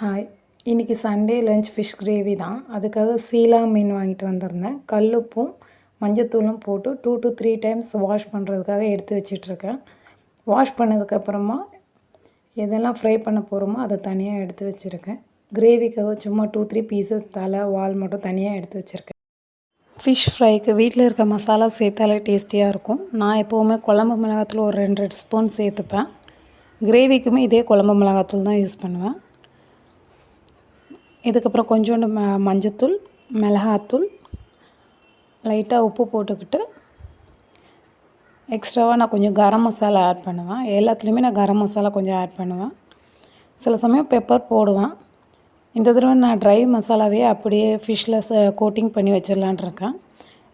Hi, இன்றைக்கி Sunday lunch fish gravy தான். அதுக்காக சீலா மீன் வாங்கிட்டு வந்திருந்தேன். கல்லுப்பும் மஞ்சத்தூளும் போட்டு 2 to 3 டைம்ஸ் வாஷ் பண்ணுறதுக்காக எடுத்து வச்சிட்ருக்கேன். வாஷ் பண்ணதுக்கப்புறமா எதெல்லாம் ஃப்ரை பண்ண போகிறோமோ அதை தனியாக எடுத்து வச்சுருக்கேன். கிரேவிக்காக சும்மா 2-3 பீசஸ் தலை வால் மட்டும் தனியாக எடுத்து வச்சுருக்கேன். ஃபிஷ் ஃப்ரைக்கு வீட்டில் இருக்க மசாலா சேர்த்தாலே டேஸ்டியாக இருக்கும். நான் எப்போவுமே குழம்பு மிளகாத்தூள் ஒரு 2 ஸ்பூன் சேர்த்துப்பேன். கிரேவிக்குமே இதே குழம்பு மிளகாத்தூள் தான் யூஸ் பண்ணுவேன். இதுக்கப்புறம் கொஞ்சோண்டு மஞ்சத்தூள், மிளகாத்தூள், லைட்டாக உப்பு போட்டுக்கிட்டு எக்ஸ்ட்ராவாக நான் கொஞ்சம் கரம் மசாலா ஆட் பண்ணுவேன். எல்லாத்துலேயுமே நான் கரம் மசாலா கொஞ்சம் ஆட் பண்ணுவேன். சில சமயம் பெப்பர் போடுவேன். இந்த தடவை நான் ட்ரை மசாலாவே அப்படியே ஃபிஷ்ஷில் கோட்டிங் பண்ணி வச்சிடலான் இருக்கேன்.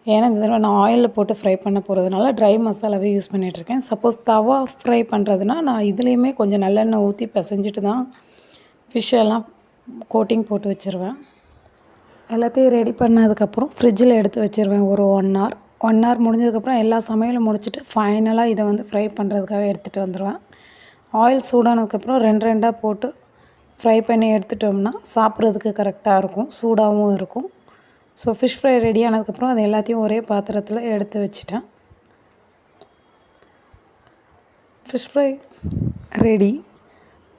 ஏன்னா இந்த தடவை நான் ஆயிலில் போட்டு ஃப்ரை பண்ண போகிறதுனால ட்ரை மசாலாவே யூஸ் பண்ணிகிட்ருக்கேன். சப்போஸ் தவா ஃப்ரை பண்ணுறதுனா நான் இதுலேயுமே கொஞ்சம் நல்லெண்ணெய் ஊற்றி பிசைஞ்சிட்டு தான் ஃபிஷ்ஷெல்லாம் கோட்டிங் போட்டு வச்சுருவேன். எல்லாத்தையும் ரெடி பண்ணதுக்கப்புறம் ஃப்ரிட்ஜில் எடுத்து வச்சுருவேன் ஒரு 1 hour. 1 hour முடிஞ்சதுக்கப்புறம் எல்லா சமையலும் முடிச்சுட்டு ஃபைனலாக இதை ஃப்ரை பண்ணுறதுக்காக எடுத்துகிட்டு வந்துடுவேன். ஆயில் சூடானதுக்கப்புறம் 2 போட்டு ஃப்ரை பண்ணி எடுத்துட்டோம்னா சாப்பிட்றதுக்கு கரெக்டாக இருக்கும், சூடாகவும் இருக்கும். ஸோ ஃபிஷ் ஃப்ரை ரெடி ஆனதுக்கப்புறம் அது எல்லாத்தையும் ஒரே பாத்திரத்தில் எடுத்து வச்சுட்டேன். Fish fry ready.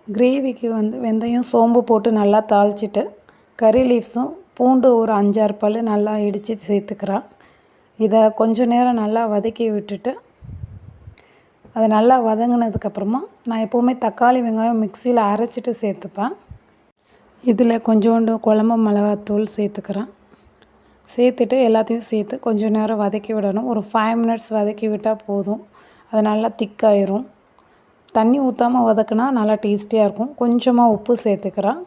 கிரேவிக்கு வெந்தயம் சோம்பு போட்டு நல்லா தாளிச்சிட்டு கறி லீவ்ஸும் பூண்டு ஒரு 5-6 பல் நல்லா இடித்து சேர்த்துக்கிறேன். இதை கொஞ்சம் நேரம் நல்லா வதக்கி விட்டுட்டு அதை நல்லா வதங்கினதுக்கப்புறமா நான் எப்போவுமே தக்காளி வெங்காயம் மிக்சியில் அரைச்சிட்டு சேர்த்துப்பேன். இதில் கொஞ்சோண்டு குழம்பு மிளகாத்தூள் சேர்த்துக்கிறேன். சேர்த்துட்டு எல்லாத்தையும் சேர்த்து கொஞ்சம் நேரம் வதக்கி விடணும். ஒரு 5 minutes வதக்கி விட்டால் போதும். அது நல்லா திக்காயிரும். தண்ணி ஊற்றாமல் வதக்குனா நல்லா டேஸ்டியாக இருக்கும். கொஞ்சமாக உப்பு சேர்த்துக்கிறேன்.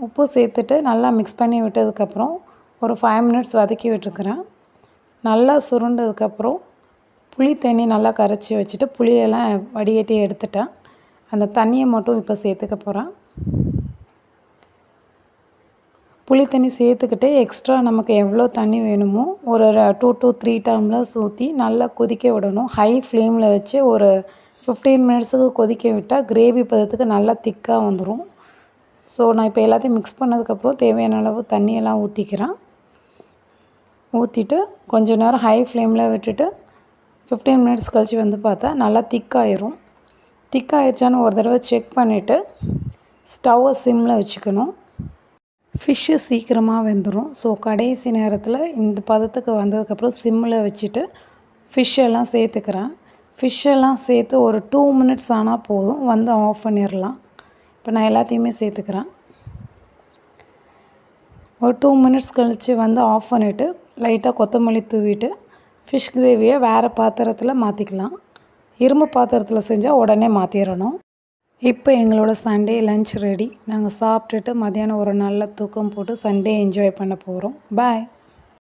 உப்பு சேர்த்துட்டு நல்லா மிக்ஸ் பண்ணி விட்டதுக்கப்புறம் ஒரு 5 minutes வதக்கி விட்டுருக்குறேன். நல்லா சுருண்டதுக்கப்புறம் புளி தண்ணி நல்லா கரைச்சி வச்சுட்டு புளியெல்லாம் வடிகட்டி எடுத்துட்டேன். அந்த தண்ணியை மட்டும் இப்போ சேர்த்துக்க போகிறேன். புளி தண்ணி சேர்த்துக்கிட்டு எக்ஸ்ட்ரா நமக்கு எவ்வளோ தண்ணி வேணுமோ ஒரு 2 to 3 டம்ளர்ஸ் ஊற்றி நல்லா கொதிக்க விடணும். ஹை ஃப்ளேமில் வச்சு ஒரு 15 minutesக்கு கொதிக்க விட்டால் கிரேவி பதத்துக்கு நல்லா திக்காக வந்துடும். ஸோ நான் இப்போ எல்லாத்தையும் மிக்ஸ் பண்ணதுக்கப்புறம் தேவையான அளவு தண்ணியெல்லாம் ஊற்றிக்கிறேன். ஊற்றிட்டு கொஞ்சம் நேரம் ஹை ஃப்ளேமில் விட்டுட்டு 15 minutes கழித்து பார்த்தா நல்லா திக்காயிரும். திக்காயிடுச்சான்னு ஒரு தடவை செக் பண்ணிவிட்டு ஸ்டவ்வை சிம்மில் வச்சுக்கணும். ஃபிஷ்ஷு சீக்கிரமாக வெந்துடும். ஸோ கடைசி நேரத்தில் இந்த பதத்துக்கு வந்ததுக்கப்புறம் சிம்மில் வச்சுட்டு ஃபிஷ்ஷெல்லாம் சேர்த்துக்கிறேன். ஃபிஷ்ஷெல்லாம் சேர்த்து ஒரு 2 minutes ஆனால் போதும், ஆஃப் பண்ணிடலாம். இப்போ நான் எல்லாத்தையுமே சேர்த்துக்கிறேன். ஒரு 2 minutes கழித்து ஆஃப் பண்ணிவிட்டு லைட்டாக கொத்தமல்லி தூவிட்டு ஃபிஷ் கிரேவியை வேறு பாத்திரத்தில் மாற்றிக்கலாம். இரும்பு பாத்திரத்தில் செஞ்சால் உடனே மாற்றிடணும். இப்போ எங்களோட சண்டே லஞ்ச் ரெடி. நாங்கள் சாப்பிட்டுட்டு மதியானம் ஒரு நல்ல தூக்கம் போட்டு சண்டே என்ஜாய் பண்ண போகிறோம். பாய்.